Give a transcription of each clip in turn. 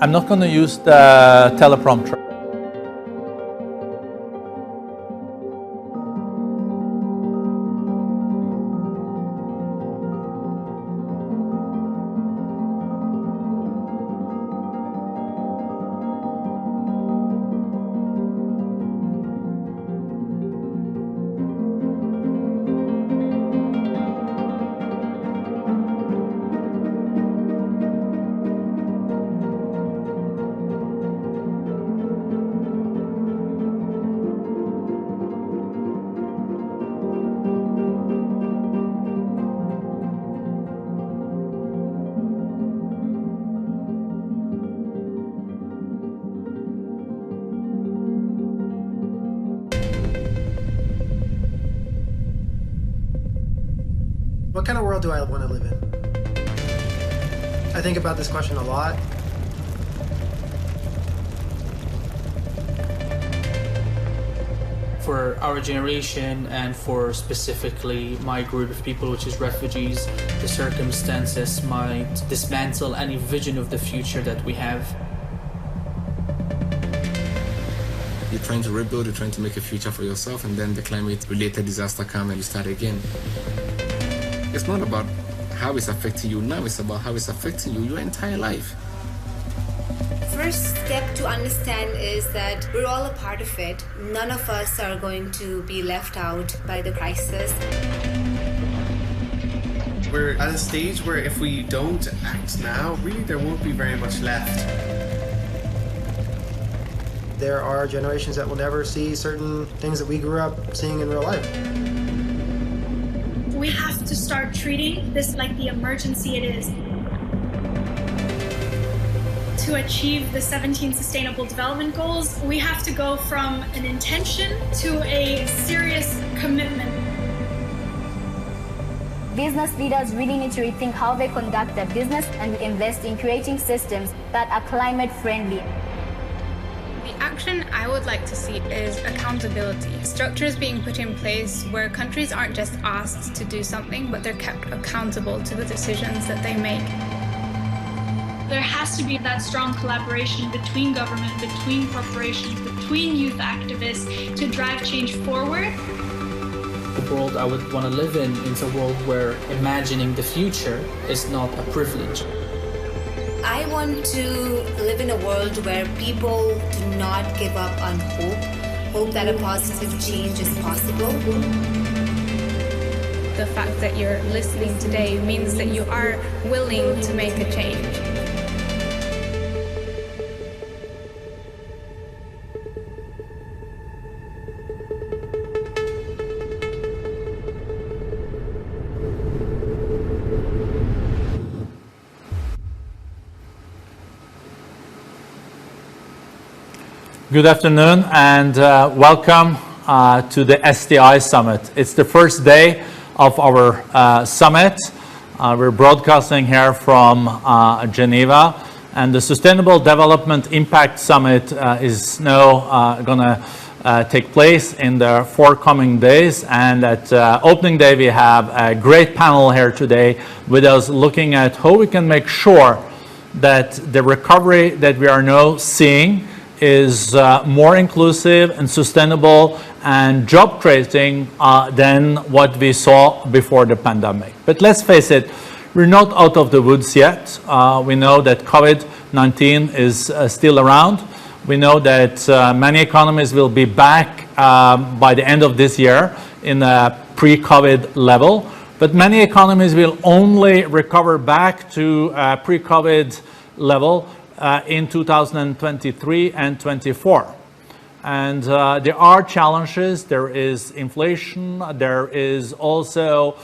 I'm not going to use the teleprompter. What kind of world do I want to live in? I think about this question a lot. For our generation and for specifically my group of people, which is refugees, the circumstances might dismantle any vision of the future that we have. You're trying to rebuild, you're trying to make a future for yourself, and then the climate-related disaster comes and you start again. It's not about how it's affecting you now, it's about how it's affecting you your entire life. First step to understand is that we're all a part of it. None of us are going to be left out by the crisis. We're at a stage where if we don't act now, really there won't be very much left. There are generations that will never see certain things that we grew up seeing in real life. We have to start treating this like the emergency it is. To achieve the 17 Sustainable Development Goals, we have to go from an intention to a serious commitment. Business leaders really need to rethink how they conduct their business and invest in creating systems that are climate friendly. The action I would like to see is accountability. Structures being put in place where countries aren't just asked to do something, but they're kept accountable to the decisions that they make. There has to be that strong collaboration between government, between corporations, between youth activists to drive change forward. The world I would want to live in is a world where imagining the future is not a privilege. I want to live in a world where people do not give up on hope that a positive change is possible. The fact that you're listening today means that you are willing to make a change. Good afternoon and welcome to the SDI Summit. It's the first day of our summit. We're broadcasting here from Geneva, and the Sustainable Development Impact Summit is now going to take place in the forthcoming days. And at opening day, we have a great panel here today with us looking at how we can make sure that the recovery that we are now seeing is more inclusive and sustainable and job creating than what we saw before the pandemic. But let's face it, we're not out of the woods yet. We know that COVID-19 is still around. We know that many economies will be back by the end of this year in a pre-COVID level, but many economies will only recover back to pre-COVID level in 2023 and 24. And there are challenges. There is inflation. There is also,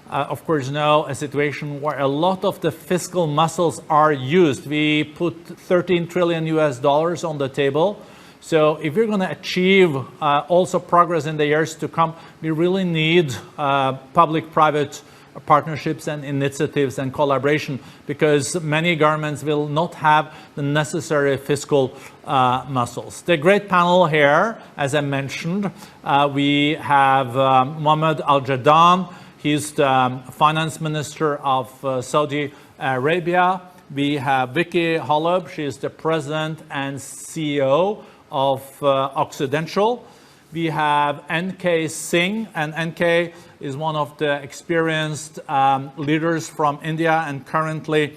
of course, now a situation where a lot of the fiscal muscles are used. We put $13 trillion on the table. So if we're going to achieve also progress in the years to come, we really need public-private partnerships and initiatives and collaboration, because many governments will not have the necessary fiscal muscles. The great panel here, as I mentioned, we have Mohammed Al-Jadaan. He's the finance minister of Saudi Arabia. We have Vicky Holub. She is the president and CEO of Occidental. We have N.K. Singh, and N.K. is one of the experienced leaders from India and currently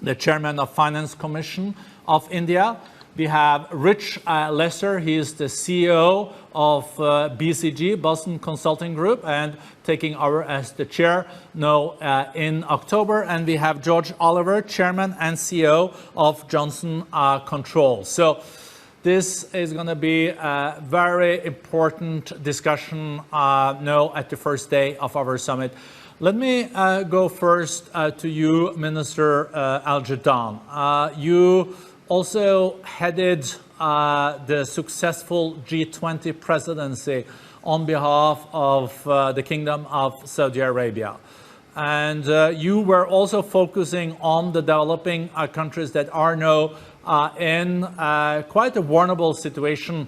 the chairman of Finance Commission of India. We have Rich Lesser. He is the CEO of BCG, Boston Consulting Group, and taking over as the chair now in October. And we have George Oliver, chairman and CEO of Johnson Controls. So this is going to be a very important discussion now at the first day of our summit. Let me go first to you, Minister Al-Jadaan. You also headed the successful G20 presidency on behalf of the Kingdom of Saudi Arabia. And you were also focusing on the developing countries that are now in quite a vulnerable situation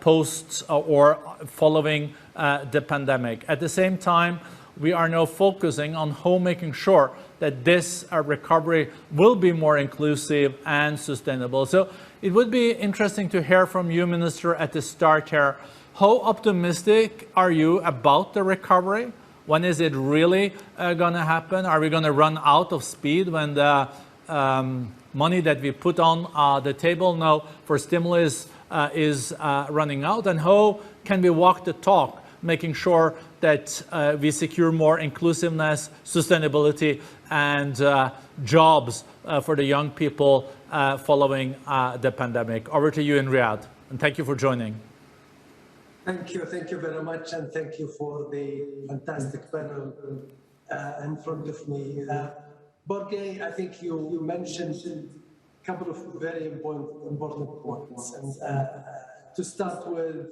post or following the pandemic. At the same time, we are now focusing on how making sure that this recovery will be more inclusive and sustainable. So it would be interesting to hear from you, Minister, at the start here. How optimistic are you about the recovery? When is it really going to happen? Are we going to run out of speed when the money that we put on the table now for stimulus is running out? And how can we walk the talk, making sure that we secure more inclusiveness, sustainability, and jobs for the young people following the pandemic? Over to you in Riyadh, and thank you for joining. Thank you very much, and thank you for the fantastic panel in front of me. Borge, I think you mentioned a couple of very important points. And to start with,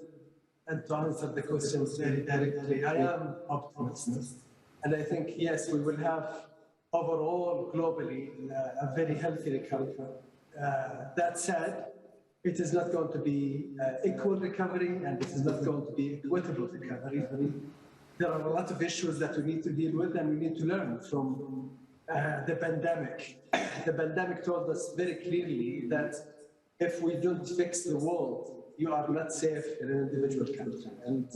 and to answer the question very directly, I am optimistic. And I think, yes, we will have overall, globally, a very healthy recovery. That said, it is not going to be equal recovery, and it is not going to be equitable recovery. There are a lot of issues that we need to deal with, and we need to learn from the pandemic. The pandemic told us very clearly that if we don't fix the world, you are not safe in an individual country. And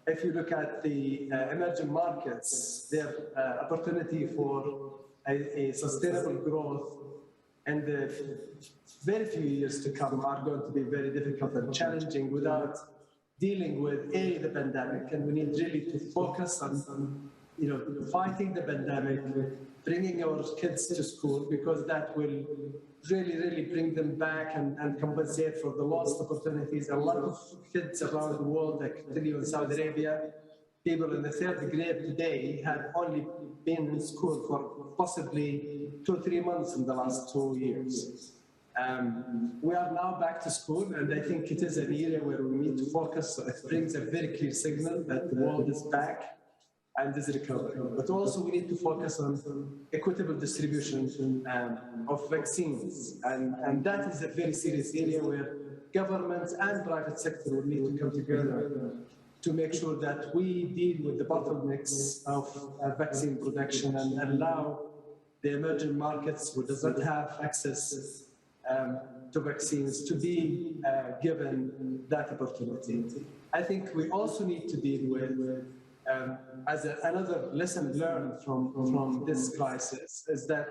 if you look at the emerging markets, their opportunity for a sustainable growth and the very few years to come are going to be very difficult and challenging without dealing with the pandemic. And we need really to focus on fighting the pandemic, bringing our kids to school, because that will really bring them back and compensate for the lost opportunities. A lot of kids around the world, I can tell you in Saudi Arabia, people in the third grade today have only been in school for possibly 2 or 3 months in the last 2 years. We are now back to school, and I think it is an area where we need to focus. So it brings a very clear signal that the world is back and is recovering. But also we need to focus on equitable distribution of vaccines. And that is a very serious area where governments and private sector will need to come together to make sure that we deal with the bottlenecks of vaccine production and allow the emerging markets who does not have access to vaccines to be given that opportunity. I think we also need to deal with as another lesson learned from this crisis is that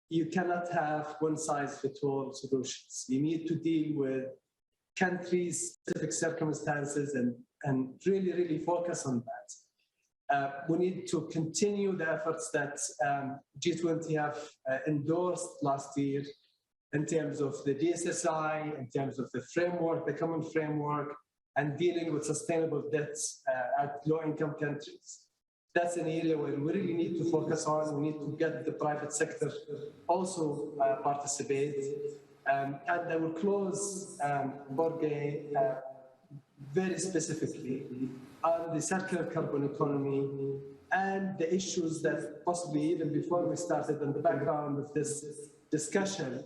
you cannot have one-size-fits-all solutions. You need to deal with country-specific circumstances and really focus on that. We need to continue the efforts that G20 have endorsed last year in terms of the DSSI, in terms of the framework, the common framework, and dealing with sustainable debts at low-income countries. That's an area where we really need to focus on. We need to get the private sector also participate. And I will close, Borge, very specifically on the circular carbon economy and the issues that possibly even before we started in the background of this discussion,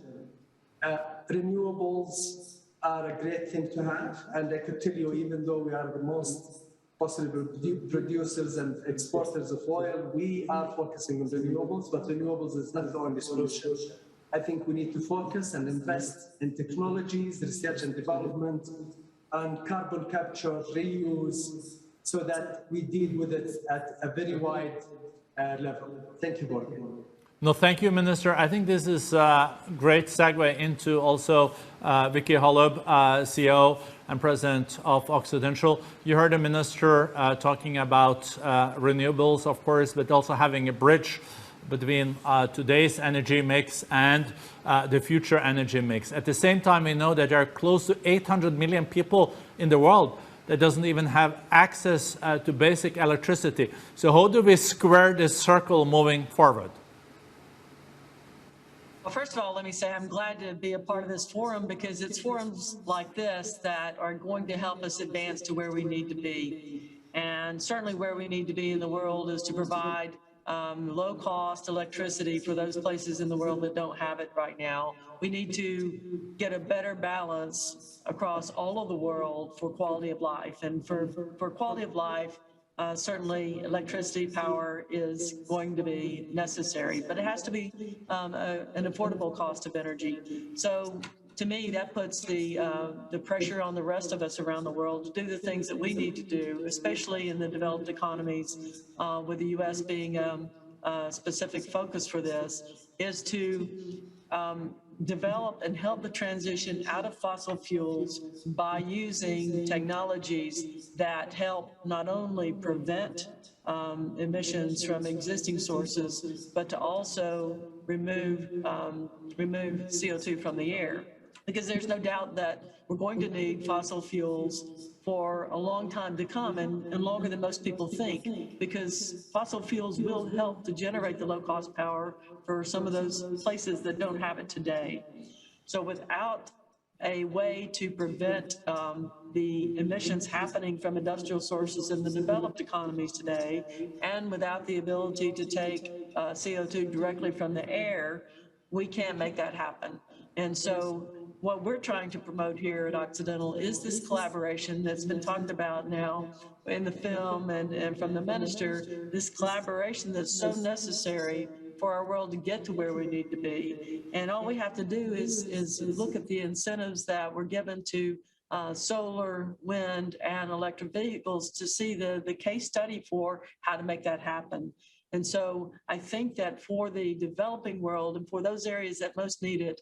renewables are a great thing to have. And I could tell you, even though we are the most possible producers and exporters of oil. We are focusing on renewables, but renewables is not the only solution. I think we need to focus and invest in technologies, research and development, and carbon capture, reuse, so that we deal with it at a very wide level. Thank you, Borge. No, thank you, Minister. I think this is a great segue into also Vicky Holub, CEO and President of Occidental. You heard the Minister talking about renewables, of course, but also having a bridge between today's energy mix and the future energy mix. At the same time, we know that there are close to 800 million people in the world that doesn't even have access to basic electricity. So how do we square this circle moving forward? Well, first of all, let me say I'm glad to be a part of this forum, because it's forums like this that are going to help us advance to where we need to be. And certainly where we need to be in the world is to provide low-cost electricity for those places in the world that don't have it right now. We need to get a better balance across all of the world for quality of life. And for quality of life, certainly electricity power is going to be necessary, but it has to be an affordable cost of energy. So to me, that puts the pressure on the rest of us around the world to do the things that we need to do, especially in the developed economies, with the U.S. being a specific focus for this, is to develop and help the transition out of fossil fuels by using technologies that help not only prevent emissions from existing sources, but to also remove CO2 from the air. Because there's no doubt that we're going to need fossil fuels for a long time to come, and longer than most people think, because fossil fuels will help to generate the low-cost power for some of those places that don't have it today. So without a way to prevent the emissions happening from industrial sources in the developed economies today, and without the ability to take CO2 directly from the air, we can't make that happen. And so what we're trying to promote here at Occidental is this collaboration that's been talked about now in the film and from the minister, this collaboration that's so necessary for our world to get to where we need to be. And all we have to do is look at the incentives that were given to solar, wind, and electric vehicles to see the case study for how to make that happen. And so I think that for the developing world and for those areas that most need it,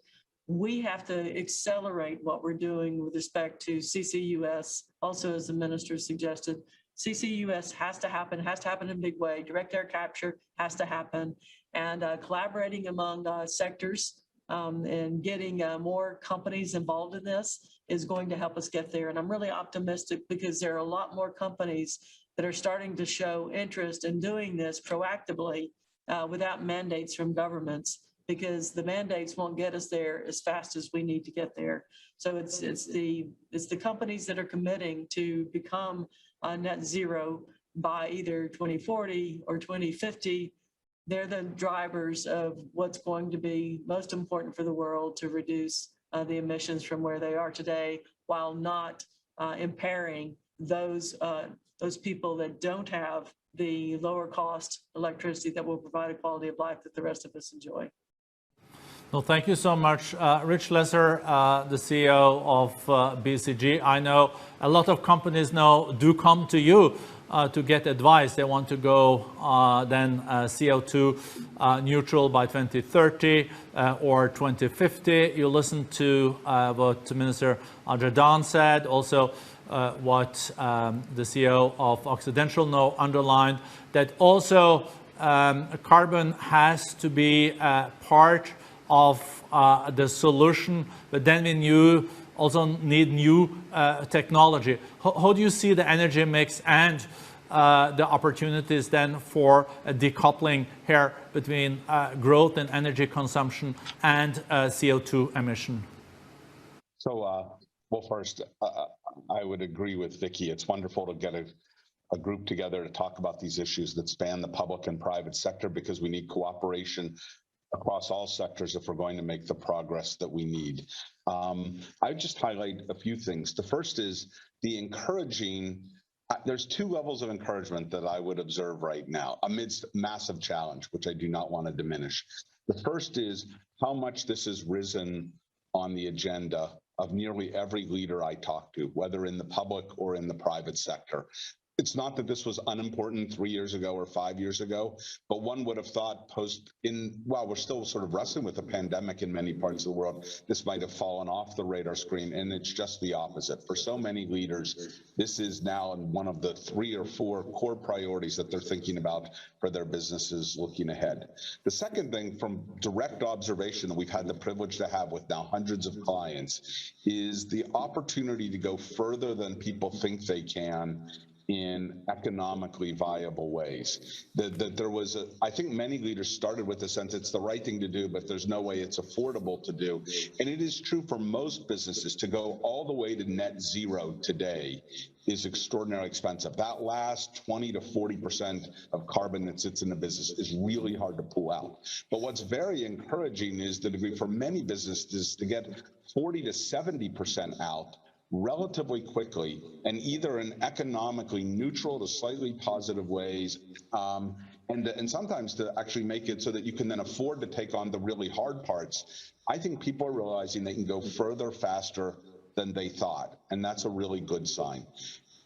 we have to accelerate what we're doing with respect to CCUS. Also, as the minister suggested, CCUS has to happen in a big way. Direct air capture has to happen. And collaborating among sectors and getting more companies involved in this is going to help us get there. And I'm really optimistic, because there are a lot more companies that are starting to show interest in doing this proactively without mandates from governments, because the mandates won't get us there as fast as we need to get there. So it's the companies that are committing to become net zero by either 2040 or 2050. They're the drivers of what's going to be most important for the world to reduce the emissions from where they are today, while not impairing those people that don't have the lower cost electricity that will provide a quality of life that the rest of us enjoy. Well, thank you so much. Rich Lesser, the CEO of BCG. I know a lot of companies now do come to you to get advice. They want to go then CO2 neutral by 2030 or 2050. You listen to what Minister Al-Jadaan said, also what the CEO of Occidental now underlined, that also carbon has to be part of the solution, but then we also need new technology. How do you see the energy mix and the opportunities then for decoupling here between growth in energy consumption and CO2 emission? So, well, first, I would agree with Vicky. It's wonderful to get a group together to talk about these issues that span the public and private sector, because we need cooperation across all sectors if we're going to make the progress that we need. I just highlight a few things. The first is the encouraging There's two levels of encouragement that I would observe right now amidst massive challenge, which I do not want to diminish. The first is how much this has risen on the agenda of nearly every leader I talk to, whether in the public or in the private sector. It's not that this was unimportant 3 years ago or 5 years ago, but one would have thought while we're still sort of wrestling with a pandemic in many parts of the world, this might have fallen off the radar screen, and it's just the opposite. For so many leaders, this is now one of the 3 or 4 core priorities that they're thinking about for their businesses looking ahead. The second thing, from direct observation that we've had the privilege to have with now hundreds of clients, is the opportunity to go further than people think they can in economically viable ways. I think many leaders started with the sense it's the right thing to do, but there's no way it's affordable to do. And it is true for most businesses to go all the way to net zero today is extraordinarily expensive. That last 20 to 40% of carbon that sits in a business is really hard to pull out. But what's very encouraging is the degree for many businesses to get 40 to 70% out relatively quickly, and either in economically neutral to slightly positive ways, and sometimes to actually make it so that you can then afford to take on the really hard parts. I think people are realizing they can go further faster than they thought, and that's a really good sign.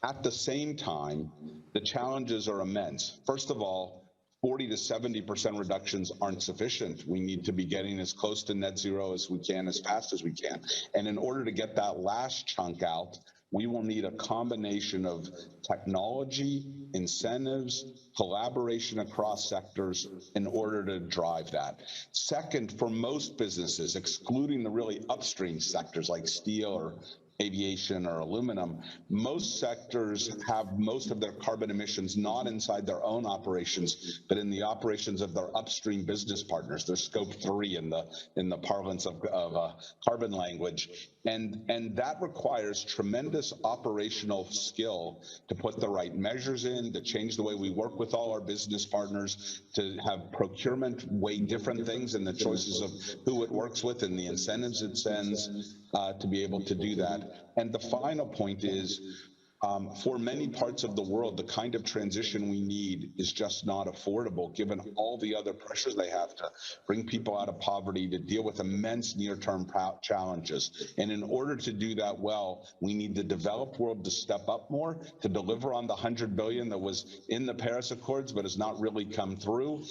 At the same time, the challenges are immense. First of all, 40 to 70% reductions aren't sufficient. We need to be getting as close to net zero as we can, as fast as we can. And in order to get that last chunk out, we will need a combination of technology, incentives, collaboration across sectors in order to drive that. Second, for most businesses, excluding the really upstream sectors like steel or aviation or aluminum, most sectors have most of their carbon emissions not inside their own operations, but in the operations of their upstream business partners, their scope 3 in the parlance of carbon language. And that requires tremendous operational skill to put the right measures in, to change the way we work with all our business partners, to have procurement weigh different things in the choices of who it works with and the incentives it sends to be able to do that. And the final point is, for many parts of the world, the kind of transition we need is just not affordable, given all the other pressures they have to bring people out of poverty, to deal with immense near-term challenges. And in order to do that well, we need the developed world to step up more, to deliver on the $100 billion that was in the Paris Accords but has not really come through.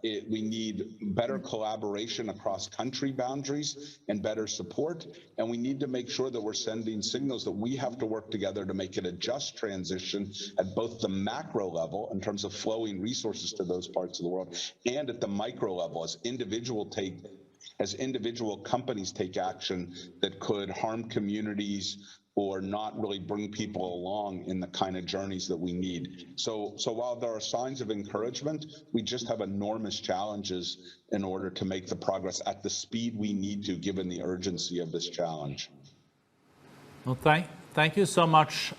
We need better collaboration across country boundaries and better support. And we need to make sure that we're sending signals that we have to work together to make it a just transition at both the macro level in terms of flowing resources to those parts of the world, and at the micro level as individual companies take action that could harm communities or not really bring people along in the kind of journeys that we need. So while there are signs of encouragement, we just have enormous challenges in order to make the progress at the speed we need to, given the urgency of this challenge. Well, thank you so much,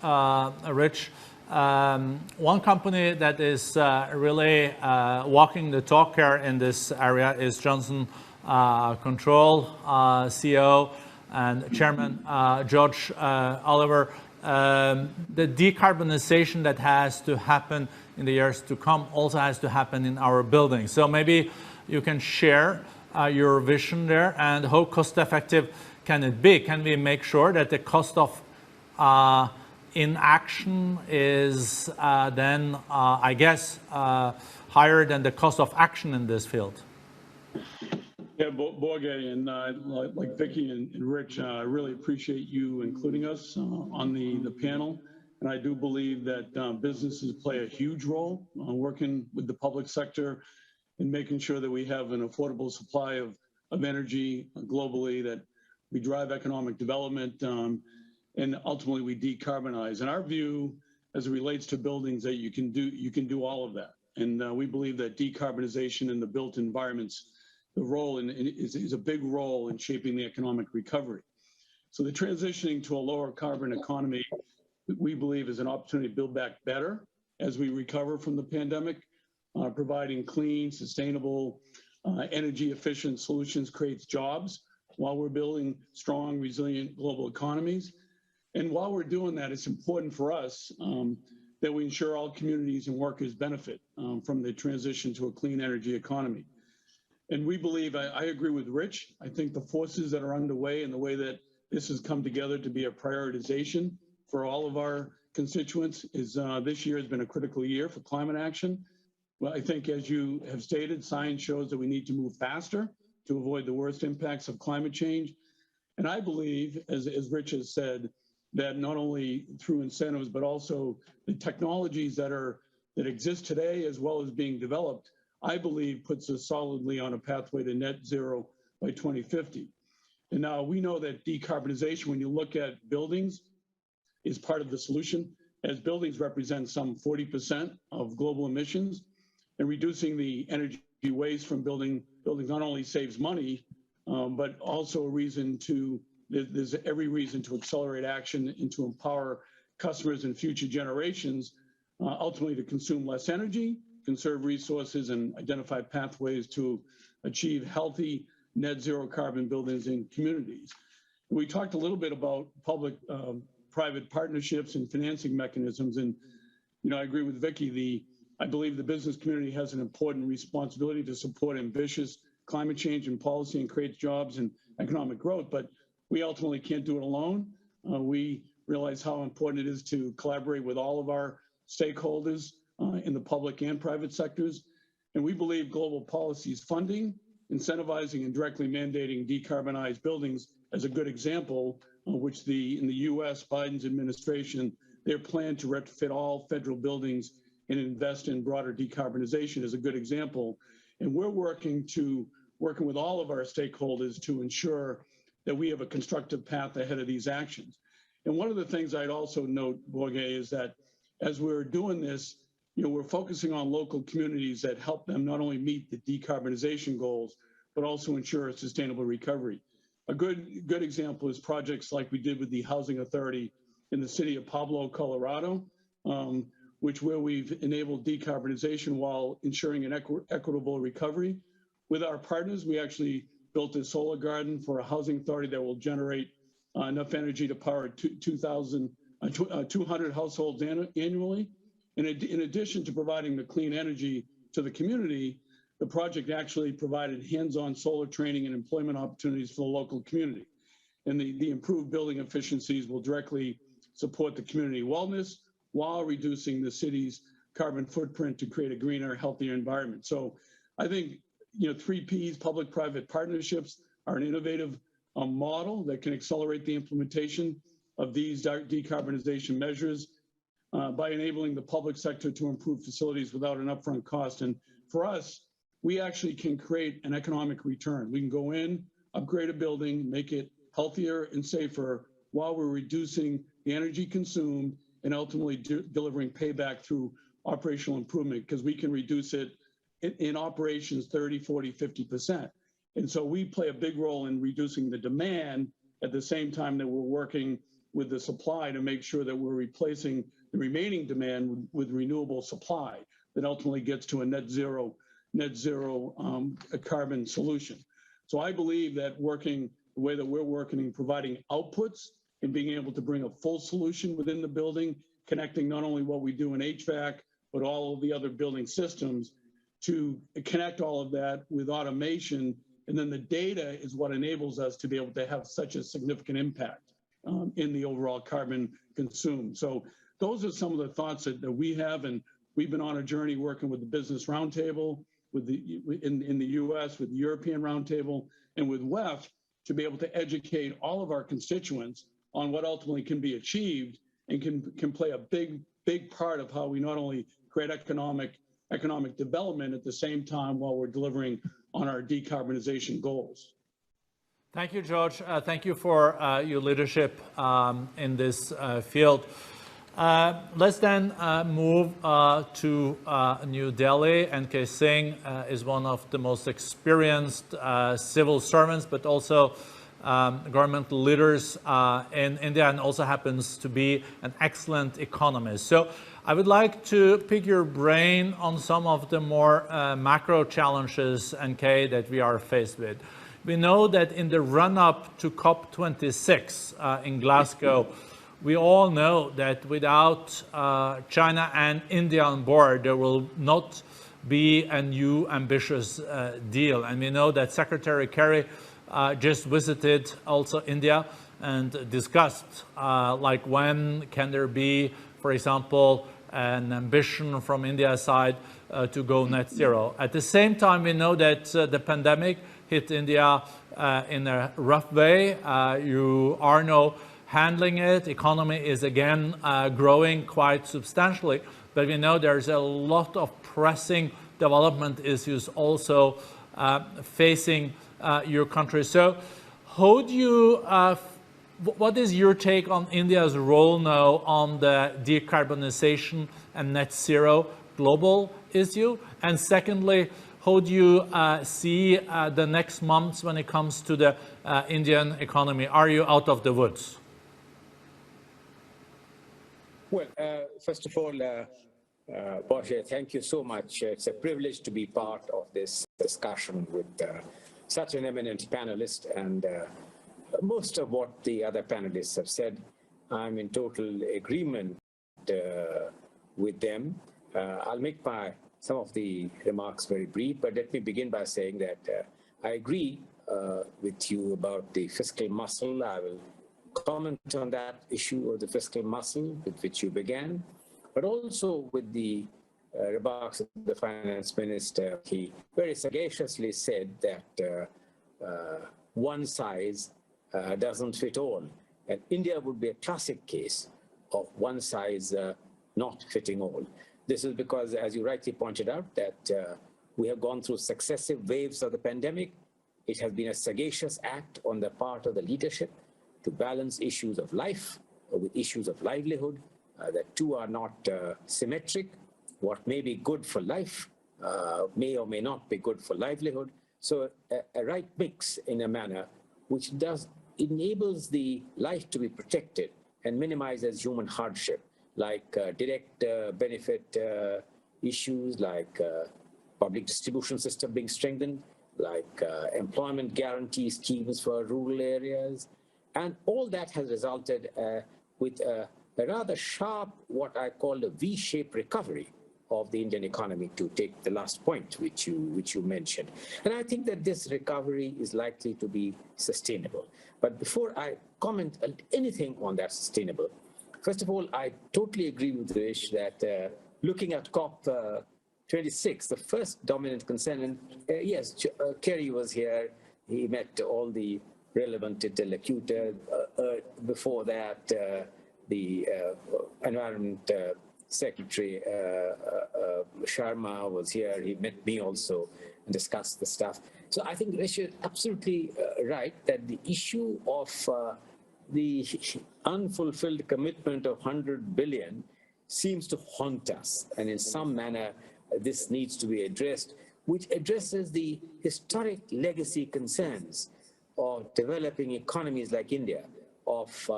Rich. One company that is really walking the talk here in this area is Johnson Control CEO and Chairman George Oliver. The decarbonization that has to happen in the years to come also has to happen in our buildings. So maybe you can share your vision there, and how cost effective can it be? Can we make sure that the cost of inaction is then, I guess, higher than the cost of action in this field? Yeah, Borge, and like Vicky and Rich, I really appreciate you including us on the panel. And I do believe that businesses play a huge role working with the public sector in making sure that we have an affordable supply of energy globally, that we drive economic development, and ultimately we decarbonize. And our view, as it relates to buildings, that you can do all of that. And we believe that decarbonization in the built environments, the role is a big role in shaping the economic recovery. So the transitioning to a lower carbon economy, we believe, is an opportunity to build back better as we recover from the pandemic. Providing clean, sustainable, energy efficient solutions creates jobs while we're building strong, resilient global economies. And while we're doing that, it's important for us that we ensure all communities and workers benefit from the transition to a clean energy economy. And we believe, I agree with Rich, I think the forces that are underway and the way that this has come together to be a prioritization for all of our constituents is this year has been a critical year for climate action. Well, I think as you have stated, science shows that we need to move faster to avoid the worst impacts of climate change. And I believe, as Rich has said, that not only through incentives, but also the technologies that exist today, as well as being developed, I believe puts us solidly on a pathway to net zero by 2050. And now we know that decarbonization, when you look at buildings, is part of the solution, as buildings represent some 40% of global emissions, and reducing the energy waste from buildings not only saves money, but also a reason to, there's every reason to accelerate action and to empower customers and future generations, ultimately to consume less energy, conserve resources, and identify pathways to achieve healthy net zero carbon buildings in communities. We talked a little bit about public-private partnerships and financing mechanisms, and I agree with Vicki. I believe the business community has an important responsibility to support ambitious climate change and policy and create jobs and economic growth, but we ultimately can't do it alone. We realize how important it is to collaborate with all of our stakeholders in the public and private sectors. And we believe global policies funding, incentivizing, and directly mandating decarbonized buildings as a good example, which in the US, Biden's administration, their plan to retrofit all federal buildings and invest in broader decarbonization is a good example. And we're working with all of our stakeholders to ensure that we have a constructive path ahead of these actions. And one of the things I'd also note, Borge, is that as we're doing this, we're focusing on local communities that help them not only meet the decarbonization goals, but also ensure a sustainable recovery. A good example is projects like we did with the Housing Authority in the city of Pueblo, Colorado, where we've enabled decarbonization while ensuring an equitable recovery. With our partners, we actually built a solar garden for a housing authority that will generate enough energy to power 200 households annually. In addition to providing the clean energy to the community, the project actually provided hands-on solar training and employment opportunities for the local community. And the improved building efficiencies will directly support the community wellness while reducing the city's carbon footprint to create a greener, healthier environment. So I think, 3 Ps, public-private partnerships, are an innovative model that can accelerate the implementation of these decarbonization measures by enabling the public sector to improve facilities without an upfront cost. And for us, we actually can create an economic return. We can go in, upgrade a building, make it healthier and safer while we're reducing the energy consumed and ultimately delivering payback through operational improvement, because we can reduce it in operations 30, 40, 50%. And so we play a big role in reducing the demand at the same time that we're working with the supply to make sure that we're replacing the remaining demand with renewable supply that ultimately gets to a net zero carbon solution. So I believe that working the way that we're working and providing outputs and being able to bring a full solution within the building, connecting not only what we do in HVAC, but all of the other building systems, to connect all of that with automation. And then the data is what enables us to be able to have such a significant impact in the overall carbon consumed. So those are some of the thoughts that we have, and we've been on a journey working with the Business Roundtable, in the US, with the European Roundtable, and with WEF to be able to educate all of our constituents on what ultimately can be achieved and can play a big part of how we not only create economic development at the same time while we're delivering on our decarbonization goals. Thank you, George. Thank you for your leadership in this field. Let's then move to New Delhi. N.K. Singh is one of the most experienced civil servants, but also government leaders in India, and also happens to be an excellent economist. So I would like to pick your brain on some of the more macro challenges, N.K., that we are faced with. We know that in the run-up to COP26 in Glasgow, we all know that without China and India on board, there will not be a new ambitious deal. And we know that Secretary Kerry just visited also India and discussed like when can there be, for example, an ambition from India's side to go net zero. At the same time, we know that the pandemic hit India in a rough way. You are now handling it. Economy is again growing quite substantially, but we know there's a lot of pressing development issues also facing your country. So how do you, what is your take on India's role now on the decarbonization and net zero global issue? And secondly, how do you see the next months when it comes to the Indian economy? Are you out of the woods? Well, first of all, Borja, thank you so much. It's a privilege to be part of this discussion with such an eminent panelist, and most of what the other panelists have said, I'm in total agreement with them. I'll make some of the remarks very brief, but let me begin by saying that I agree with you about the fiscal muscle. I will comment on that issue of the fiscal muscle with which you began, but also with the remarks of the finance minister. He very sagaciously said that one size doesn't fit all. And India would be a classic case of one size not fitting all. This is because, as you rightly pointed out, that we have gone through successive waves of the pandemic. It has been a sagacious act on the part of the leadership to balance issues of life with issues of livelihood. The two are not symmetric. What may be good for life may or may not be good for livelihood. So a right mix in a manner which enables the life to be protected and minimizes human hardship, like direct benefit issues, like public distribution system being strengthened, like employment guarantee schemes for rural areas. And all that has resulted with a rather sharp, what I call a V-shaped recovery of the Indian economy, to take the last point which you mentioned. And I think that this recovery is likely to be sustainable. But before I comment on anything on that sustainable, first of all, I totally agree with Rish that looking at COP26, the first dominant concern, and yes, Kerry was here, he met all the relevant interlocutors. Before that, the Environment Secretary Sharma was here. He met me also and discussed the stuff. So I think Rish is absolutely right that the issue of the unfulfilled commitment of 100 billion seems to haunt us. And in some manner, this needs to be addressed, which addresses the historic legacy concerns of developing economies like India, of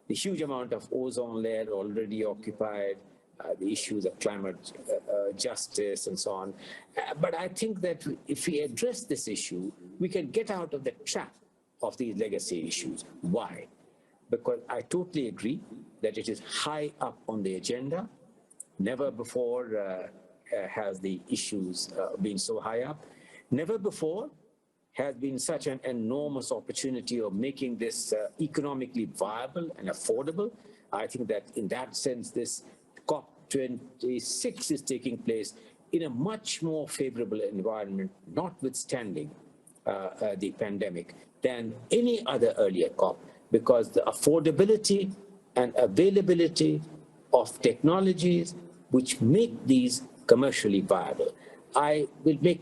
the huge amount of ozone layer already occupied, the issues of climate justice and so on. But I think that if we address this issue, we can get out of the trap of these legacy issues. Why? Because I totally agree that it is high up on the agenda. Never before has the issues been so high up. Never before has been such an enormous opportunity of making this economically viable and affordable. I think that in that sense, this COP26 is taking place in a much more favorable environment, notwithstanding the pandemic, than any other earlier COP, because the affordability and availability of technologies which make these commercially viable. I will make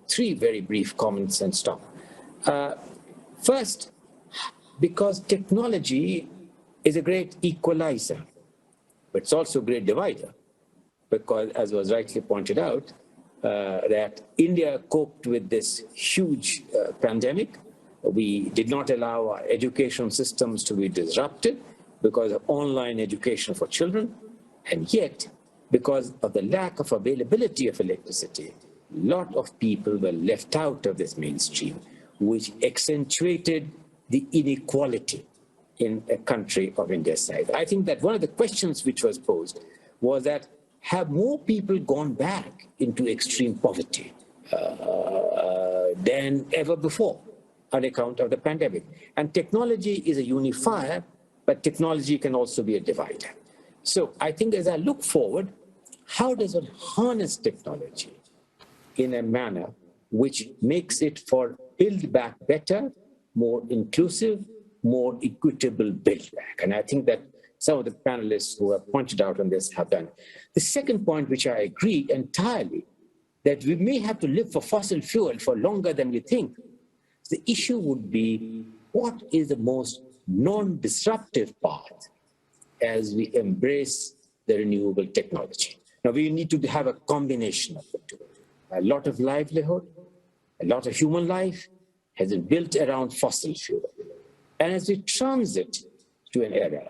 three very brief comments and stop. First, because technology is a great equalizer, but it's also a great divider, because as was rightly pointed out, that India coped with this huge pandemic. We did not allow our education systems to be disrupted because of online education for children, and yet, because of the lack of availability of electricity, a lot of people were left out of this mainstream, which accentuated the inequality in a country of India's size. I think that one of the questions which was posed was that have more people gone back into extreme poverty than ever before on account of the pandemic? And technology is a unifier, but technology can also be a divider. So I think as I look forward, how does one harness technology in a manner which makes it for build back better, more inclusive, more equitable build back? And I think that some of the panelists who have pointed out on this have done. The second point, which I agree entirely, that we may have to live for fossil fuel for longer than we think. The issue would be, what is the most non-disruptive path as we embrace the renewable technology? Now, we need to have a combination of the two. A lot of livelihood, a lot of human life has been built around fossil fuel. And as we transit to an era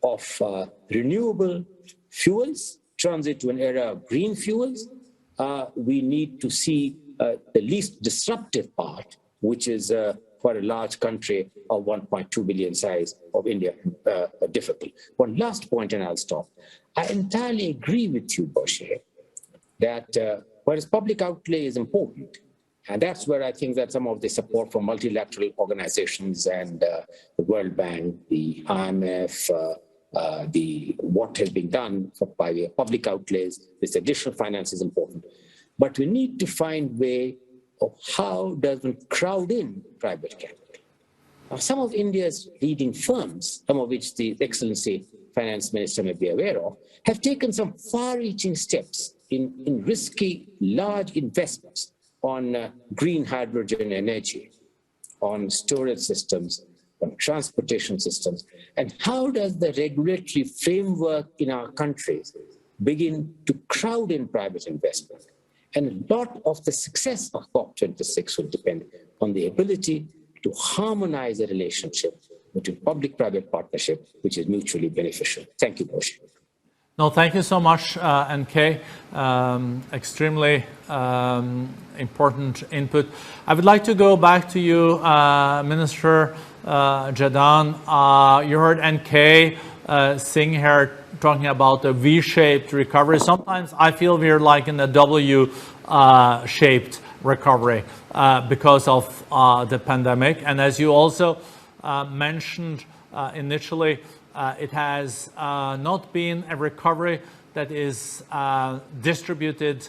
of renewable fuels, transit to an era of green fuels, we need to see the least disruptive part, which is for a large country of 1.2 billion size of India, difficult. One last point, and I'll stop. I entirely agree with you, Boshe, that whereas public outlay is important, and that's where I think that some of the support from multilateral organizations and the World Bank, the IMF, what has been done by the public outlays, this additional finance is important. But we need to find way of how does one crowd in private capital. Now, some of India's leading firms, some of which the Excellency Finance Minister may be aware of, have taken some far-reaching steps in risky, large investments on green hydrogen energy, on storage systems, on transportation systems. And how does the regulatory framework in our countries begin to crowd in private investment? And a lot of the success of COP26 will depend on the ability to harmonize a relationship between public-private partnership, which is mutually beneficial. Thank you, Boshe. No, thank you so much, NK. Extremely important input. I would like to go back to you, Minister Jadon. You heard NK sing here talking about a V-shaped recovery. Sometimes I feel we're like in a W-shaped recovery because of the pandemic. And as you also mentioned initially, it has not been a recovery that is distributed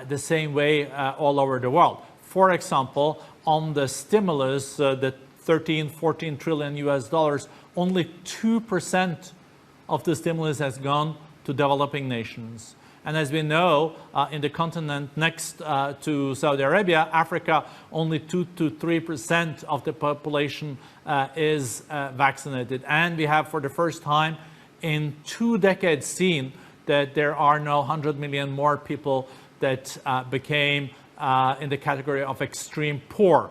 the same way all over the world. For example, on the stimulus, the 14 trillion US dollars, only 2% of the stimulus has gone to developing nations. And as we know, in the continent next to Saudi Arabia, Africa, only 2 to 3% of the population is vaccinated. And we have, for the first time in 2 decades, seen that there are now 100 million more people that became in the category of extreme poor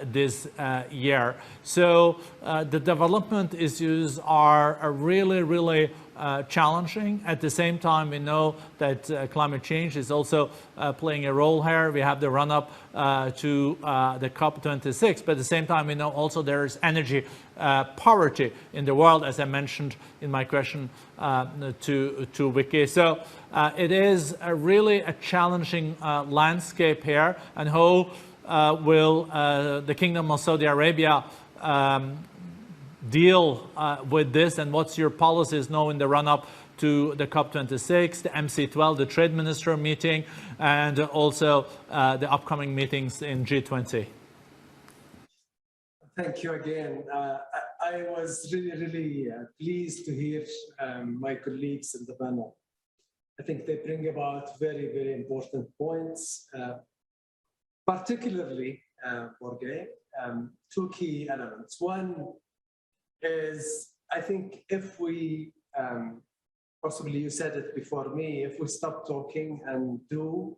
this year. So the development issues are really, really challenging. At the same time, we know that climate change is also playing a role here. We have the run-up to the COP26, but at the same time, we know also there is energy poverty in the world, as I mentioned in my question to Vicky. So it is really a challenging landscape here. And how will the Kingdom of Saudi Arabia deal with this, and what's your policies now in the run-up to the COP26, the MC12, the trade minister meeting, and also the upcoming meetings in G20? Thank you again. I was really pleased to hear my colleagues in the panel. I think they bring about very important points, particularly, Jorge, 2 key elements. One is, I think if we, possibly you said it before me, if we stop talking and do,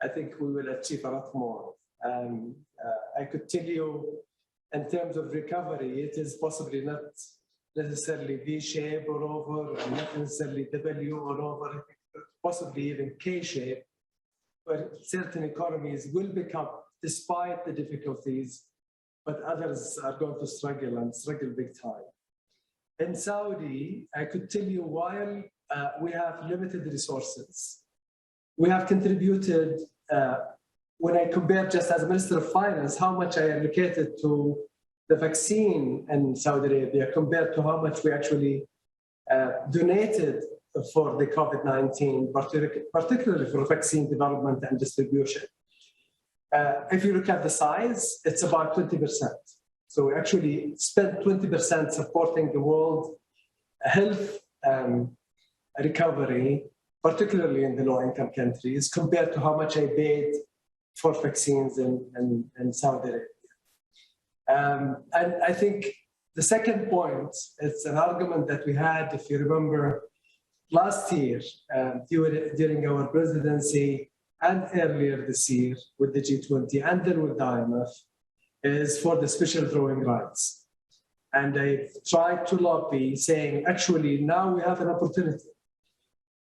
I think we will achieve a lot more. I could tell you, in terms of recovery, it is possibly not necessarily V-shape or over, and not necessarily W or over, possibly even K-shape, where certain economies will become, despite the difficulties, but others are going to struggle and struggle big time. In Saudi, I could tell you, while we have limited resources, we have contributed, when I compare just as Minister of Finance, how much I allocated to the vaccine in Saudi Arabia compared to how much we actually donated for the COVID-19, particularly for vaccine development and distribution. If you look at the size, it's about 20%. So we actually spent 20% supporting the world health recovery, particularly in the low-income countries, compared to how much I paid for vaccines in Saudi Arabia. And I think the second point, it's an argument that we had, if you remember, last year during our presidency and earlier this year with the G20 and then with the IMF, is for the special drawing rights. And I tried to lobby saying, actually, now we have an opportunity.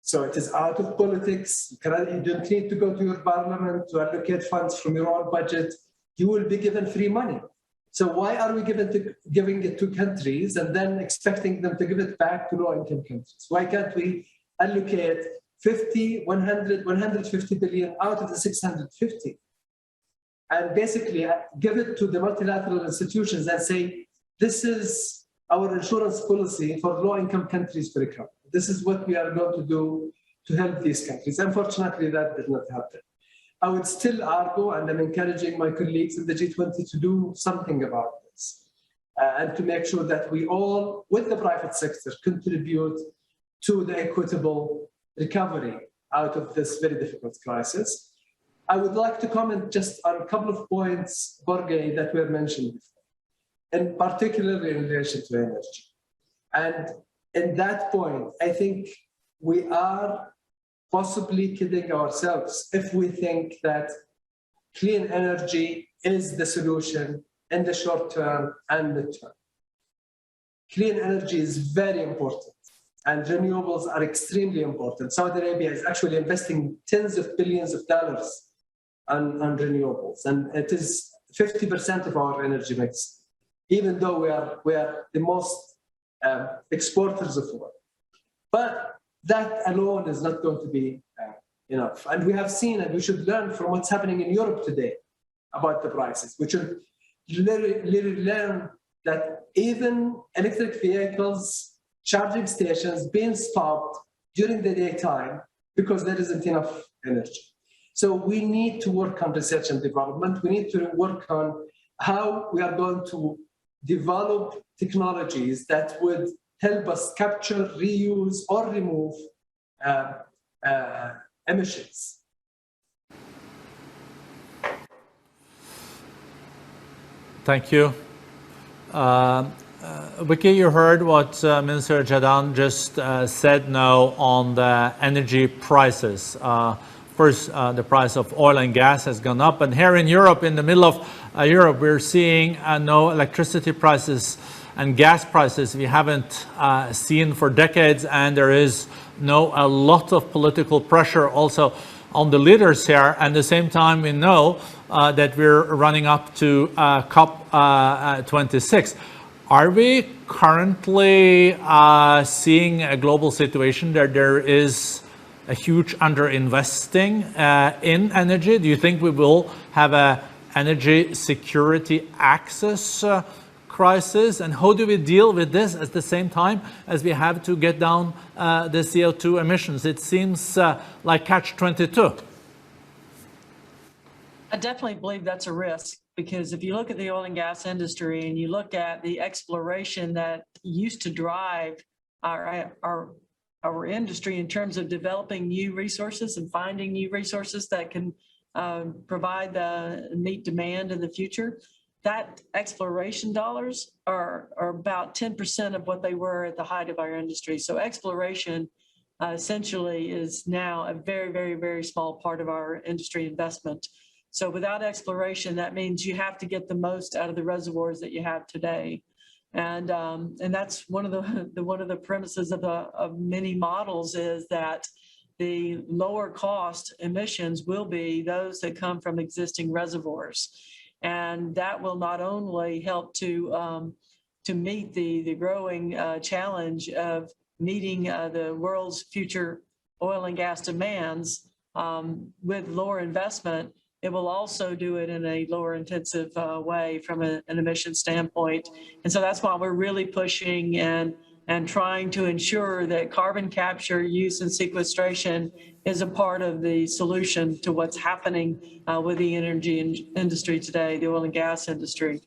So it is out of politics. You don't need to go to your parliament to allocate funds from your own budget. You will be given free money. So why are we giving it to countries and then expecting them to give it back to low-income countries? Why can't we allocate 50, 100, 150 billion out of the 650? And basically give it to the multilateral institutions and say, this is our insurance policy for low-income countries to recover. This is what we are going to do to help these countries. Unfortunately, that did not happen. I would still argue, and I'm encouraging my colleagues in the G20 to do something about this and to make sure that we all, with the private sector, contribute to the equitable recovery out of this very difficult crisis. I would like to comment just on a couple of points, Borge, that were mentioned before, and particularly in relation to energy. And in that point, I think we are possibly kidding ourselves if we think that clean energy is the solution in the short term and mid-term. Clean energy is very important, and renewables are extremely important. Saudi Arabia is actually investing tens of billions of dollars on renewables, and it is 50% of our energy mix, even though we are the most exporters of oil. But that alone is not going to be enough. And we have seen, and we should learn from what's happening in Europe today about the prices. We should literally learn that even electric vehicles, charging stations being stopped during the daytime because there isn't enough energy. So we need to work on research and development. We need to work on how we are going to develop technologies that would help us capture, reuse, or remove emissions. Thank you. Vicky, you heard what Minister Jadaan just said now on the energy prices. First, the price of oil and gas has gone up, and here in Europe, in the middle of Europe, we're seeing no electricity prices and gas prices we haven't seen for decades, and there is a lot of political pressure also on the leaders here. And at the same time, we know that we're running up to COP26. Are we currently seeing a global situation that there is a huge underinvesting in energy? Do you think we will have a energy security access crisis? And how do we deal with this at the same time as we have to get down the CO2 emissions? It seems like catch-22. I definitely believe that's a risk, because if you look at the oil and gas industry and you look at the exploration that used to drive our industry in terms of developing new resources and finding new resources that can provide meet demand in the future, that exploration dollars are about 10% of what they were at the height of our industry. So exploration essentially is now a very, very, very small part of our industry investment. So without exploration, that means you have to get the most out of the reservoirs that you have today. And that's one of the premises of many models, is that the lower cost emissions will be those that come from existing reservoirs. And that will not only help to meet the growing challenge of meeting the world's future oil and gas demands with lower investment, it will also do it in a lower intensive way from an emission standpoint. And so that's why we're really pushing and trying to ensure that carbon capture, use, and sequestration is a part of the solution to what's happening with the energy industry today, the oil and gas industry.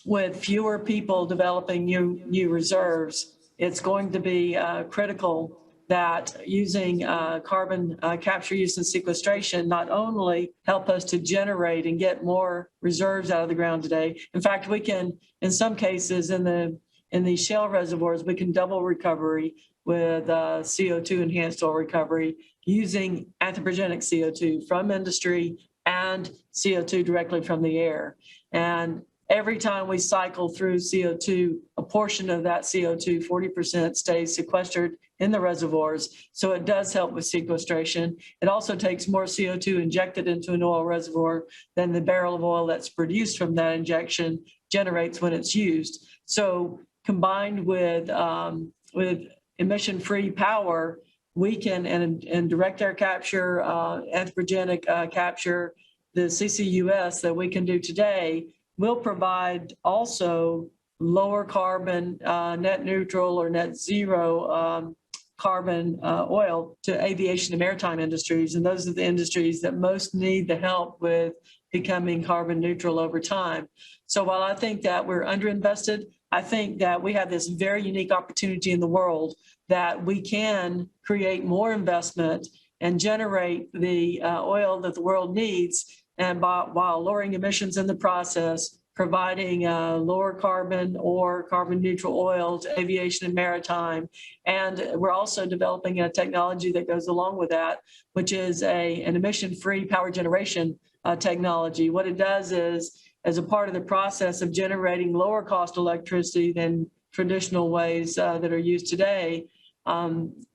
With fewer people developing new reserves, it's going to be critical that using carbon capture, use, and sequestration not only help us to generate and get more reserves out of the ground today. In fact, we can, in some cases, in these shale reservoirs, we can double recovery with CO2 enhanced oil recovery using anthropogenic CO2 from industry and CO2 directly from the air. And every time we cycle through CO2, a portion of that CO2, 40%, stays sequestered in the reservoirs. So it does help with sequestration. It also takes more CO2 injected into an oil reservoir than the barrel of oil that's produced from that injection generates when it's used. So combined with emission-free power, we can, and direct air capture, anthropogenic capture, the CCUS that we can do today will provide also lower carbon, net neutral or net zero carbon oil to aviation and maritime industries. And those are the industries that most need the help with becoming carbon neutral over time. So while I think that we're underinvested, I think that we have this very unique opportunity in the world that we can create more investment and generate the oil that the world needs, and while lowering emissions in the process, providing lower carbon or carbon neutral oil to aviation and maritime. And we're also developing a technology that goes along with that, which is an emission-free power generation technology. What it does is, as a part of the process of generating lower cost electricity than traditional ways that are used today,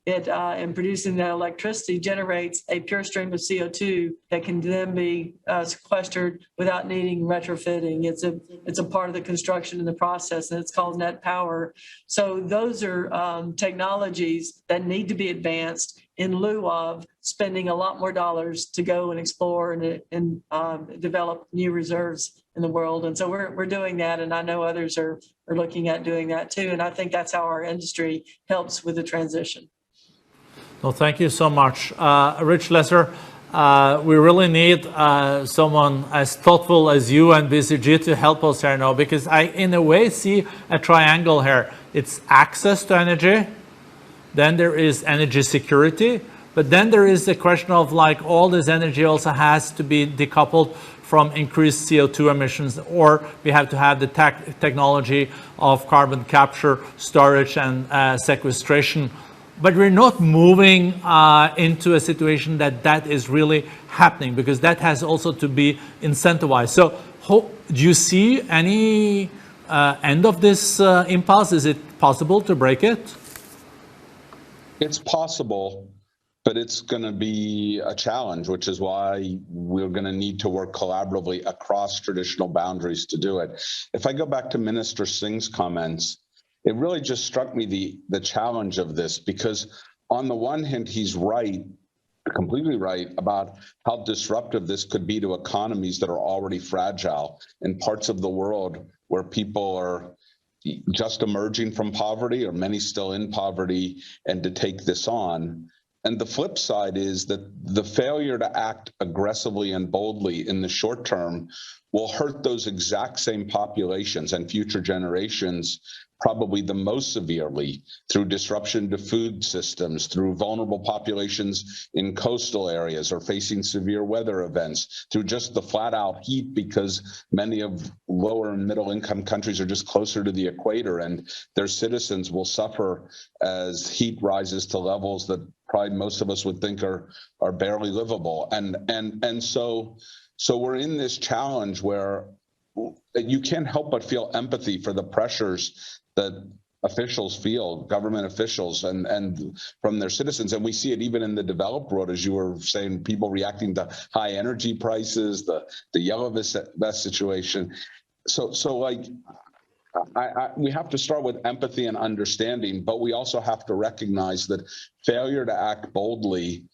in producing that electricity generates a pure stream of CO2 that can then be sequestered without needing retrofitting. It's a part of the construction in the process, and it's called net power. So those are technologies that need to be advanced in lieu of spending a lot more dollars to go and explore and develop new reserves in the world. And so we're doing that, and I know others are looking at doing that too. And I think that's how our industry helps with the transition. Well, thank you so much. Rich Lesser, we really need someone as thoughtful as you and BCG to help us here now, because I, in a way, see a triangle here. It's access to energy, then there is energy security, but then there is the question of, like, all this energy also has to be decoupled from increased CO2 emissions, or we have to have the technology of carbon capture, storage, and sequestration. But we're not moving into a situation that is really happening, because that has also to be incentivized. So do you see any end of this impasse? Is it possible to break it? It's possible, but it's going to be a challenge, which is why we're going to need to work collaboratively across traditional boundaries to do it. If I go back to Minister Singh's comments, it really just struck me the challenge of this, because on the one hand, he's right, completely right, about how disruptive this could be to economies that are already fragile in parts of the world where people are just emerging from poverty, or many still in poverty, and to take this on. And the flip side is that the failure to act aggressively and boldly in the short term will hurt those exact same populations and future generations probably the most severely, through disruption to food systems, through vulnerable populations in coastal areas or facing severe weather events, through just the flat out heat, because many of lower and middle income countries are just closer to the equator, and their citizens will suffer as heat rises to levels that probably most of us would think are barely livable. And so we're in this challenge where you can't help but feel empathy for the pressures that officials feel, government officials, and from their citizens. And we see it even in the developed world, as you were saying, people reacting to high energy prices, the yellow vest situation. So like, we have to start with empathy and understanding, but we also have to recognize that failure to act boldly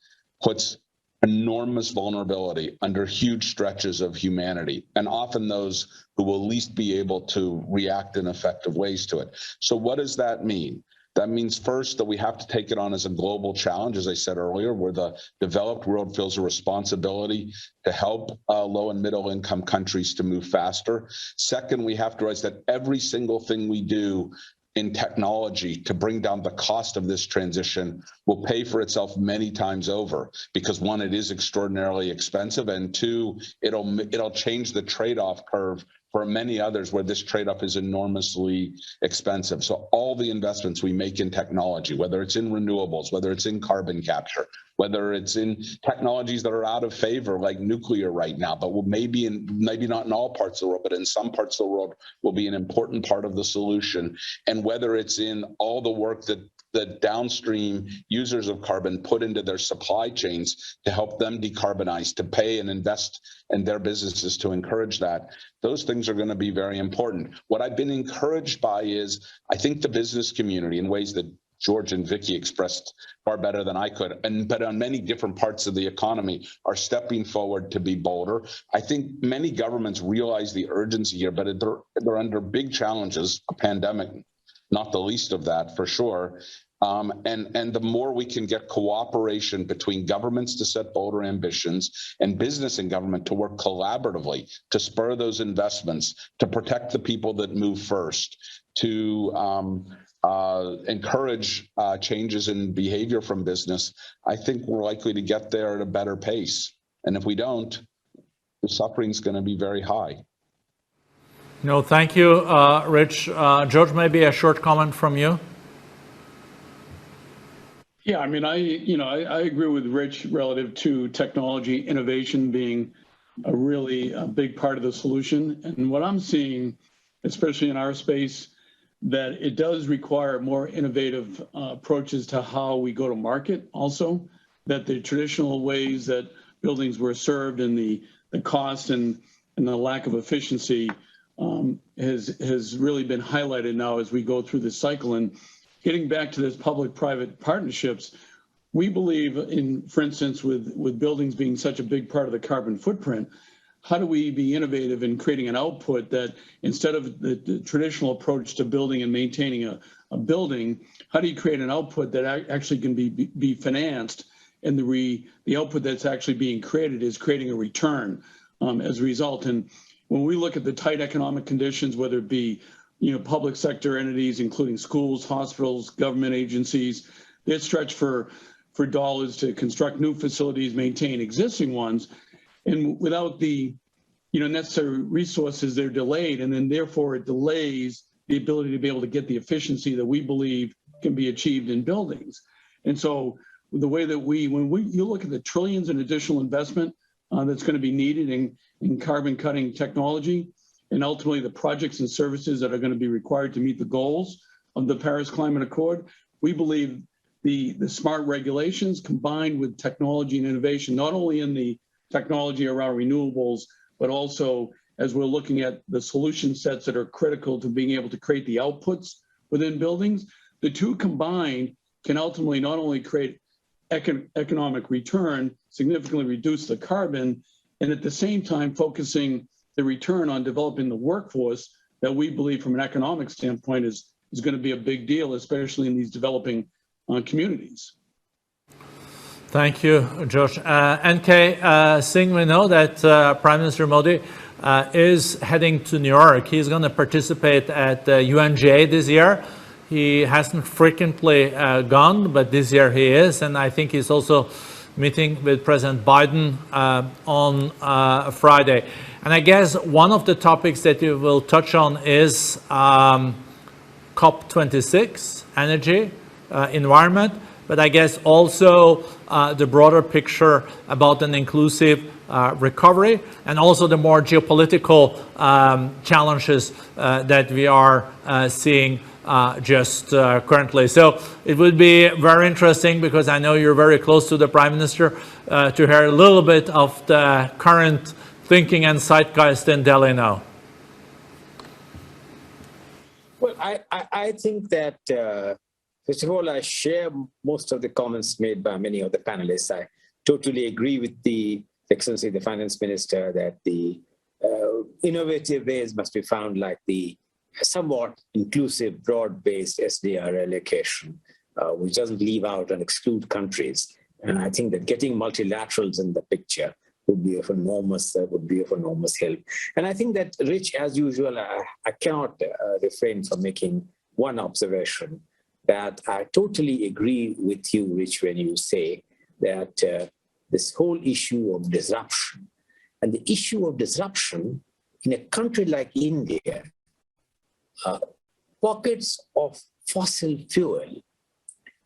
puts enormous vulnerability under huge stretches of humanity, and often those who will least be able to react in effective ways to it. So what does that mean? That means first that we have to take it on as a global challenge, as I said earlier, where the developed world feels a responsibility to help low and middle income countries to move faster. Second, we have to realize that every single thing we do in technology to bring down the cost of this transition will pay for itself many times over, because one, it is extraordinarily expensive, and two, it'll change the trade-off curve for many others where this trade-off is enormously expensive. So all the investments we make in technology, whether it's in renewables, whether it's in carbon capture, whether it's in technologies that are out of favor like nuclear right now, but maybe not in all parts of the world, but in some parts of the world will be an important part of the solution. And whether it's in all the work that the downstream users of carbon put into their supply chains to help them decarbonize, to pay and invest in their businesses to encourage that, those things are going to be very important. What I've been encouraged by is, I think the business community, in ways that George and Vicky expressed far better than I could, but on many different parts of the economy, are stepping forward to be bolder. I think many governments realize the urgency here, but they're under big challenges, a pandemic, not the least of that, for sure. And the more we can get cooperation between governments to set bolder ambitions and business and government to work collaboratively to spur those investments, to protect the people that move first, to encourage changes in behavior from business, I think we're likely to get there at a better pace. And if we don't, the suffering is going to be very high. No, thank you, Rich. George, maybe a short comment from you. Yeah, I mean, I agree with Rich relative to technology innovation being a really big part of the solution. And what I'm seeing, especially in our space, that it does require more innovative approaches to how we go to market also, that the traditional ways that buildings were served and the cost and the lack of efficiency has really been highlighted now as we go through this cycle. And getting back to this public-private partnerships, we believe in, for instance, with buildings being such a big part of the carbon footprint, how do we be innovative in creating an output that, instead of the traditional approach to building and maintaining a building, how do you create an output that actually can be financed, and the output that's actually being created is creating a return as a result. And when we look at the tight economic conditions, whether it be public sector entities, including schools, hospitals, government agencies, they're stretched for dollars to construct new facilities, maintain existing ones, and without the necessary resources, they're delayed, and then therefore it delays the ability to be able to get the efficiency that we believe can be achieved in buildings. And so the way that you look at the trillions in additional investment that's going to be needed in carbon cutting technology, and ultimately the projects and services that are going to be required to meet the goals of the Paris Climate Accord, we believe the smart regulations combined with technology and innovation, not only in the technology around renewables, but also as we're looking at the solution sets that are critical to being able to create the outputs within buildings, the two combined can ultimately not only create economic return, significantly reduce the carbon, and at the same time focusing the return on developing the workforce that we believe from an economic standpoint is going to be a big deal, especially in these developing communities. Thank you, Josh. NK Singh, we know that Prime Minister Modi is heading to New York. He's going to participate at UNGA this year. He hasn't frequently gone, but this year he is. And I think he's also meeting with President Biden on Friday. And I guess one of the topics that you will touch on is COP26, energy, environment, but I guess also the broader picture about an inclusive recovery, and also the more geopolitical challenges that we are seeing just currently. So it would be very interesting, because I know you're very close to the Prime Minister, to hear a little bit of the current thinking and zeitgeist in Delhi now. Well, I think that, first of all, I share most of the comments made by many of the panelists. I totally agree with the Excellency, the Finance Minister, that the innovative ways must be found, like the somewhat inclusive, broad-based SDR allocation, which doesn't leave out and exclude countries. And I think that getting multilaterals in the picture would be of enormous help. And I think that, Rich, as usual, I cannot refrain from making one observation, that I totally agree with you, Rich, when you say that this whole issue of disruption, and the issue of disruption in a country like India, pockets of fossil fuel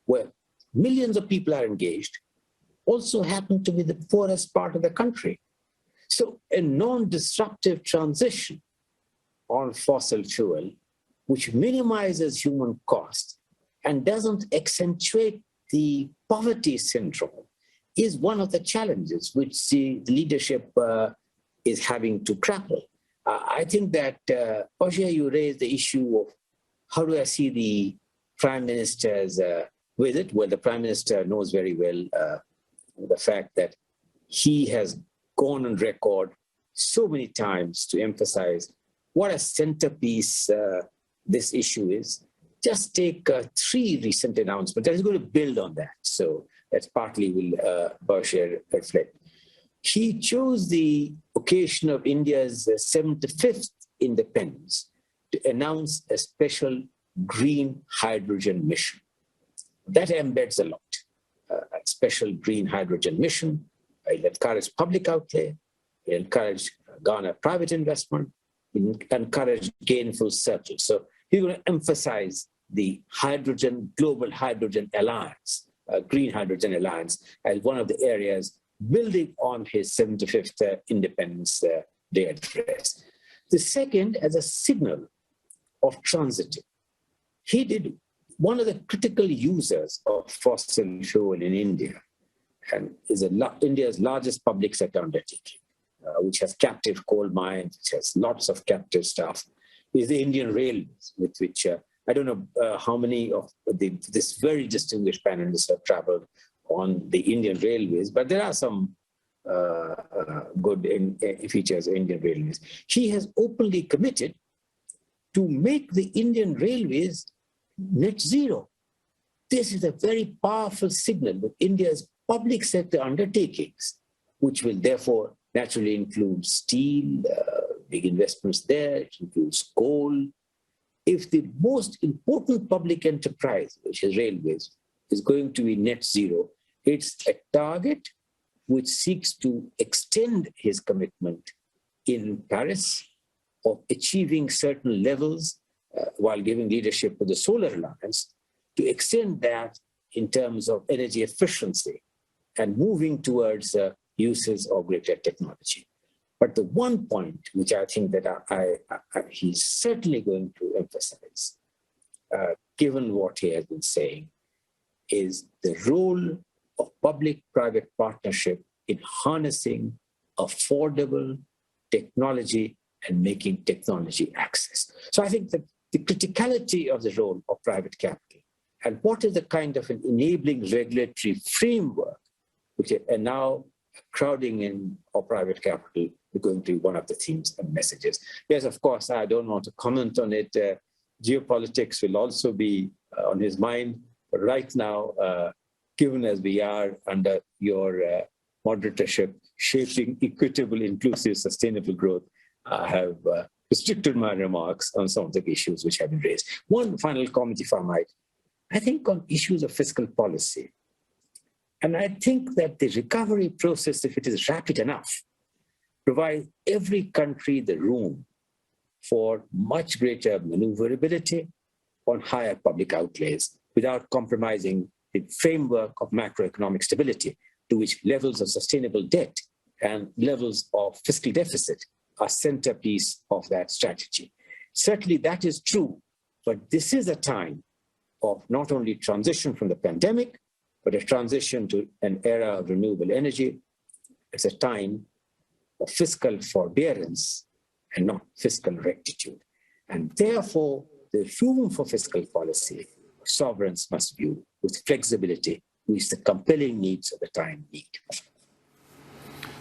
where millions of people are engaged also happen to be the poorest part of the country. So a non-disruptive transition on fossil fuel, which minimizes human cost and doesn't accentuate the poverty syndrome, is one of the challenges which the leadership is having to grapple. I think that, Osha, you raised the issue of how do I see the Prime Minister's visit? Well, the Prime Minister knows very well the fact that he has gone on record so many times to emphasize what a centerpiece this issue is. Just take 3 recent announcements. That is going to build on that. So that's partly will Bashir reflect. He chose the occasion of India's 75th independence to announce a special green hydrogen mission. That embeds a lot. A special green hydrogen mission. It'll encourage public outlay. It'll encourage garner private investment. It'll encourage gainful circle. So he's going to emphasize the Global Hydrogen Alliance, Green Hydrogen Alliance, as one of the areas building on his 75th Independence Day address. The second, as a signal of transiting, he did one of the critical users of fossil fuel in India, and is India's largest public sector undertaking, which has captive coal mines, which has lots of captive staff, is the Indian Railways, with which I don't know how many of this very distinguished panelists have traveled on the Indian Railways, but there are some good features of Indian Railways. He has openly committed to make the Indian Railways net zero. This is a very powerful signal that India's public sector undertakings, which will therefore naturally include steel, big investments there, it includes coal. If the most important public enterprise, which is railways, is going to be net zero, it's a target which seeks to extend his commitment in Paris of achieving certain levels while giving leadership to the Solar Alliance, to extend that in terms of energy efficiency and moving towards uses of greater technology. But the one point which I think that he's certainly going to emphasize, given what he has been saying, is the role of public-private partnership in harnessing affordable technology and making technology access. So I think that the criticality of the role of private capital and what is the kind of an enabling regulatory framework which are now crowding in of private capital is going to be one of the themes and messages. Yes, of course, I don't want to comment on it. Geopolitics will also be on his mind. But right now, given as we are under your moderatorship, shaping equitable, inclusive, sustainable growth, I have restricted my remarks on some of the issues which have been raised. One final comment, if I might. I think on issues of fiscal policy, and I think that the recovery process, if it is rapid enough, provides every country the room for much greater maneuverability on higher public outlays without compromising the framework of macroeconomic stability, to which levels of sustainable debt and levels of fiscal deficit are centerpiece of that strategy. Certainly that is true But this is a time of not only transition from the pandemic, but a transition to an era of renewable energy. It's a time of fiscal forbearance and not fiscal rectitude. And therefore, the room for fiscal policy, sovereigns must view with flexibility, which the compelling needs of the time need.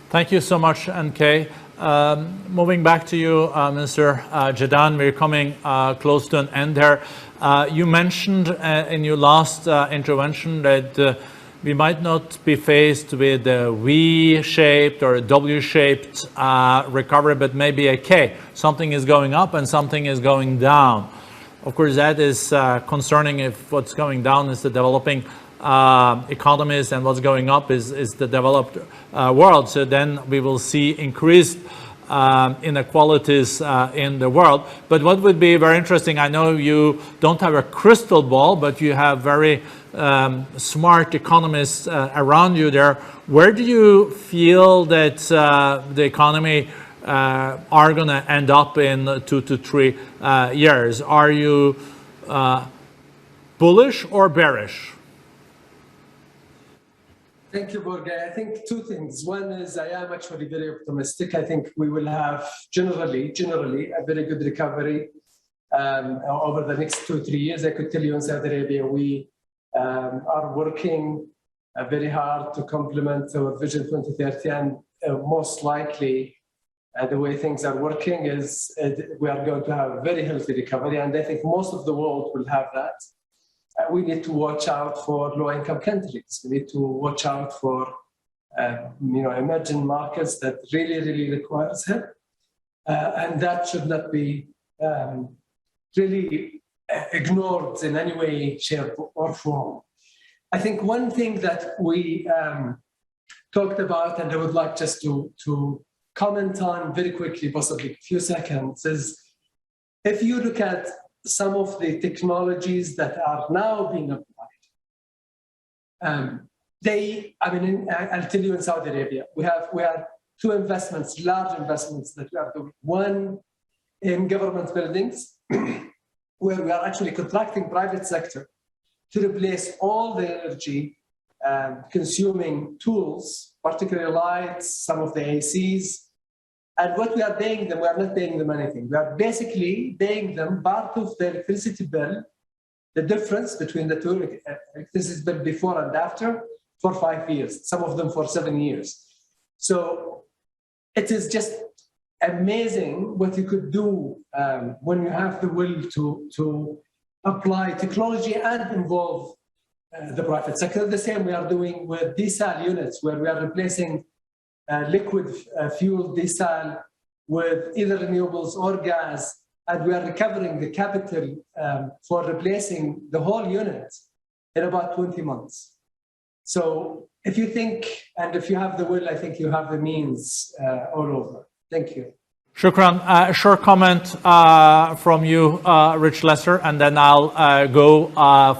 Thank you so much, NK. Moving back to you, Mr. Jadan, we're coming close to an end here. You mentioned in your last intervention that we might not be faced with a V-shaped or a W-shaped recovery, but maybe a K. Something is going up and something is going down. Of course, that is concerning if what's going down is the developing economies and what's going up is the developed world. So then we will see increased inequalities in the world. But what would be very interesting, I know you don't have a crystal ball, but you have very smart economists around you there. Where do you feel that the economy are going to end up in 2 to 3 years? Are you bullish or bearish? Thank you, Borge. I think two things. One is I am actually very optimistic. I think we will have generally a very good recovery over the next 2 or 3 years. I could tell you in Saudi Arabia, we are working very hard to complement our Vision 2030, and most likely the way things are working is we are going to have a very healthy recovery, and I think most of the world will have that. We need to watch out for low-income countries. We need to watch out for emerging markets that really requires help, and that should not be really ignored in any way, shape, or form. I think one thing that we talked about, and I would like just to comment on very quickly, possibly a few seconds, is if you look at some of the technologies that are now being applied, I'll tell you in Saudi Arabia, we have 2 investments, large investments that we are doing. One in government buildings, where we are actually contracting private sector to replace all the energy consuming tools, particularly lights, some of the ACs. And what we are paying them, we are not paying them anything. We are basically paying them part of the electricity bill, the difference between the two electricity bill before and after, for 5 years, some of them for 7 years. So it is just amazing what you could do when you have the will to apply technology and involve the private sector. The same we are doing with desal units, where we are replacing liquid fuel desal with either renewables or gas, and we are recovering the capital for replacing the whole unit in about 20 months. So if you think, and if you have the will, I think you have the means all over. Thank you. Shukran. Short comment from you, Rich Lesser, and then I'll go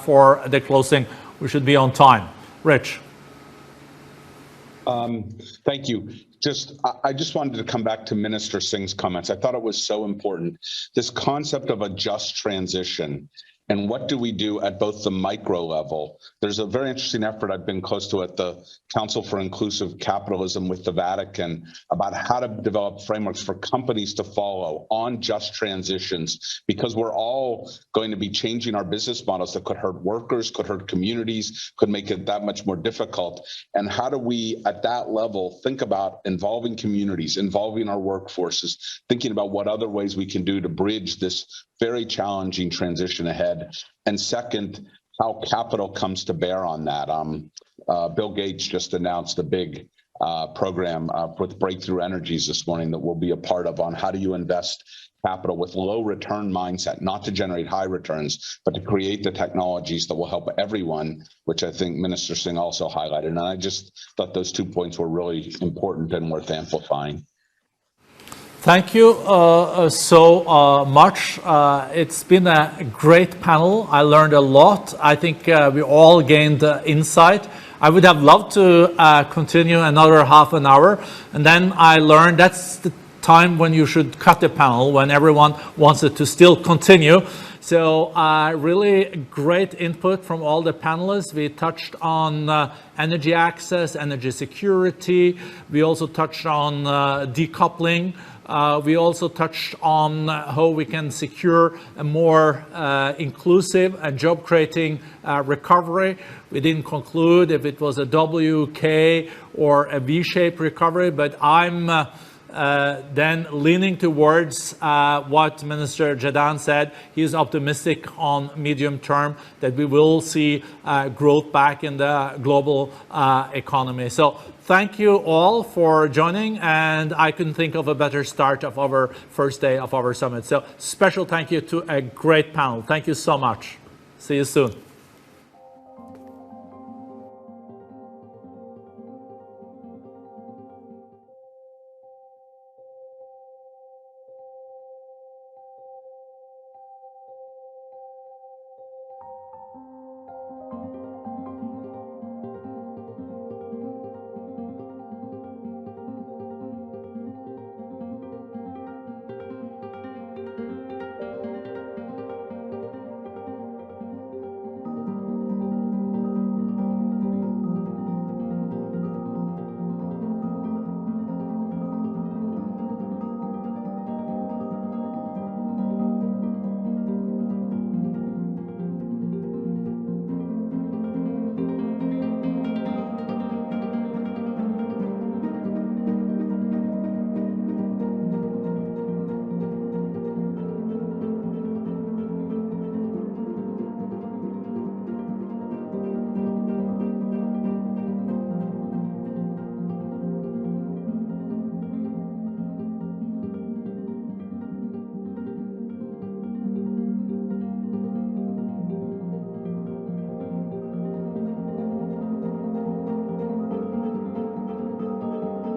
for the closing. We should be on time. Rich. Thank you. I just wanted to come back to Minister Singh's comments. I thought it was so important. This concept of a just transition and what do we do at both the micro level. There's a very interesting effort I've been close to at the Council for Inclusive Capitalism with the Vatican about how to develop frameworks for companies to follow on just transitions, because we're all going to be changing our business models that could hurt workers, could hurt communities, could make it that much more difficult. And how do we at that level think about involving communities, involving our workforces, thinking about what other ways we can do to bridge this very challenging transition ahead. And second, how capital comes to bear on that. Bill Gates just announced a big program with Breakthrough Energies this morning that we'll be a part of, on how do you invest capital with low return mindset, not to generate high returns, but to create the technologies that will help everyone, which I think Minister Singh also highlighted. And I just thought those 2 points were really important and worth amplifying. Thank you so much. It's been a great panel. I learned a lot. I think we all gained insight. I would have loved to continue another half an hour. And then I learned that's the time when you should cut the panel, when everyone wants it to still continue. So really great input from all the panelists. We touched on energy access, energy security. We also touched on decoupling. We also touched on how we can secure a more inclusive and job-creating recovery. We didn't conclude if it was a W, K, or a V-shaped recovery, but I'm then leaning towards what Minister Jadaan said. He is optimistic on medium term that we will see growth back in the global economy. So thank you all for joining, and I couldn't think of a better start of our first day of our summit. So special thank you to a great panel. Thank you so much. See you soon.